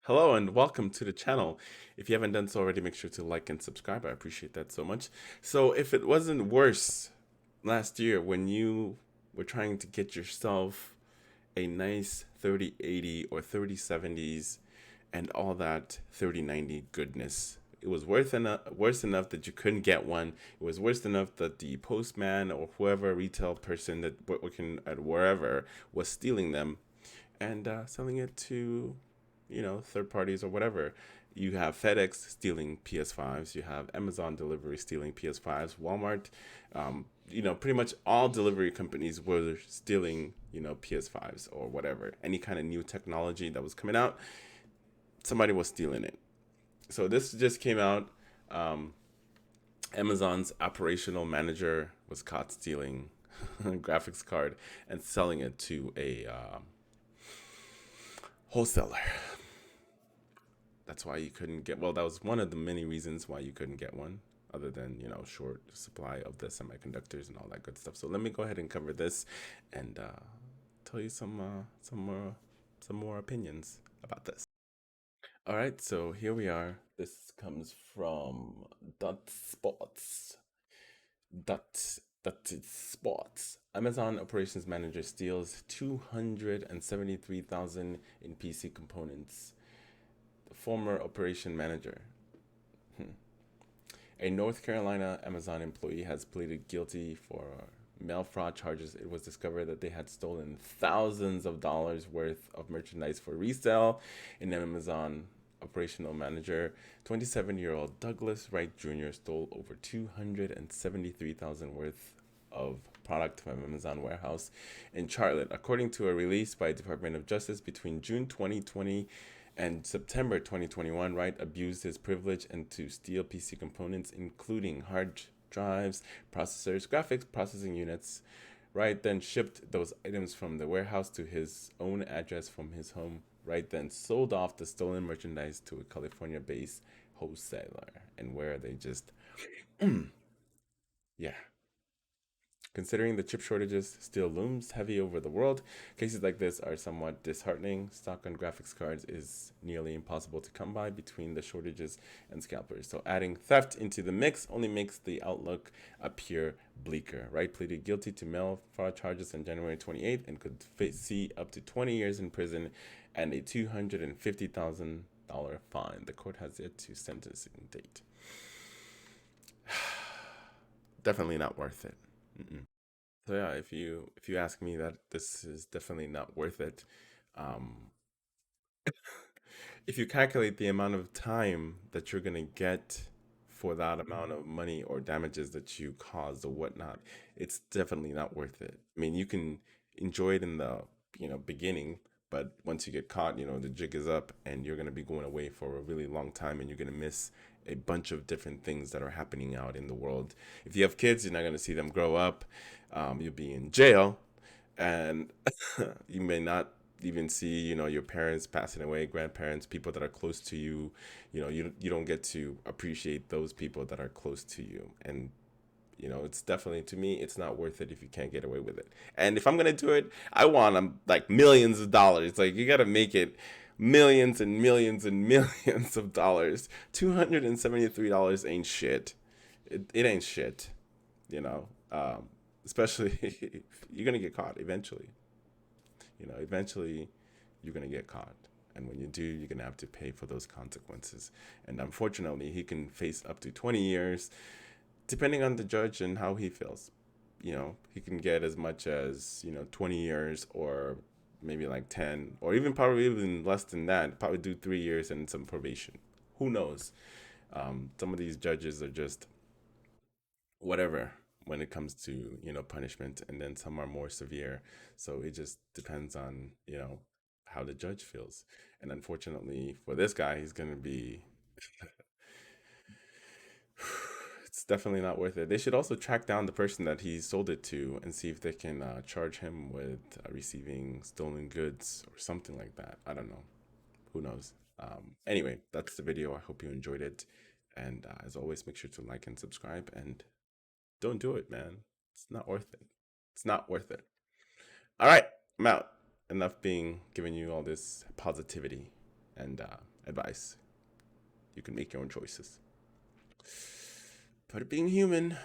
Hello and welcome to the channel. If you haven't done so already, make sure to like and subscribe. I appreciate that so much. So, if it wasn't worse last year when you were trying to get yourself a nice 3080 or 3070s and all that 3090 goodness, it was worse enough that you couldn't get one. It was worse enough that the postman or whoever retail person that working at wherever was stealing them and selling it to, third parties or whatever. You have FedEx stealing PS5s. You have Amazon delivery stealing PS5s. Walmart, pretty much all delivery companies were stealing, PS5s or whatever. Any kind of new technology that was coming out, somebody was stealing it. So this just came out. Um, Amazon's operational manager was caught stealing a graphics card and selling it to a wholesaler. That's why you couldn't get. Well, that was one of the many reasons why you couldn't get one, other than short supply of the semiconductors and all that good stuff. So let me go ahead and cover this, and tell you some more opinions about this. All right, so here we are. This comes from Dot Sports. Dot Sports. Amazon operations manager steals 273,000 in PC components. The former operation manager. A North Carolina Amazon employee has pleaded guilty for mail fraud charges. It was discovered that they had stolen thousands of dollars worth of merchandise for resale. An Amazon operational manager, 27-year-old Douglas Wright Jr., stole over 273,000 worth of product from Amazon warehouse in Charlotte, according to a release by Department of Justice between June 2020 and September 2021. Wright abused his privilege and to steal PC components, including hard drives, processors, graphics processing units. Wright then shipped those items from the warehouse to his own address from his home. Wright then sold off the stolen merchandise to a California based wholesaler, and where they just, yeah, considering the chip shortages still looms heavy over the world, cases like this are somewhat disheartening. Stock on graphics cards is nearly impossible to come by between the shortages and scalpers. So adding theft into the mix only makes the outlook appear bleaker. Wright pleaded guilty to mail fraud charges on January 28th and could see up to 20 years in prison and a $250,000 fine. The court has yet to sentencing date. Definitely not worth it. Mm-mm. So yeah, if you ask me, that this is definitely not worth it. Um, if you calculate the amount of time that you're gonna get for that amount of money or damages that you caused or whatnot, it's definitely not worth it. I mean, you can enjoy it in the beginning, but once you get caught, the jig is up, and you're gonna be going away for a really long time, and you're gonna miss a bunch of different things that are happening out in the world. If you have kids, you're not gonna see them grow up. You'll be in jail, and you may not even see your parents passing away, grandparents, people that are close to you. You don't get to appreciate those people that are close to you. And it's definitely, to me, it's not worth it if you can't get away with it. And if I'm gonna do it, I want like millions of dollars. Like, you gotta make it millions and millions and millions of dollars. $273 ain't shit. It ain't shit, you know especially you're gonna get caught eventually. Eventually you're gonna get caught, and when you do, you're gonna have to pay for those consequences. And unfortunately, he can face up to 20 years, depending on the judge and how he feels. He can get as much as 20 years, or maybe like 10, or even probably even less than that. Probably do 3 years and some probation. Who knows? Some of these judges are just whatever when it comes to punishment, and then some are more severe. So it just depends on how the judge feels. And unfortunately for this guy, he's going to be it's definitely not worth it. They should also track down the person that he sold it to and see if they can charge him with receiving stolen goods or something like that. I don't know. Who knows? Anyway, that's the video. I hope you enjoyed it, and as always, make sure to like and subscribe, and don't do it, man. It's not worth it. It's not worth it. All right, I'm out. Enough being giving you all this positivity, and advice. You can make your own choices. But being human,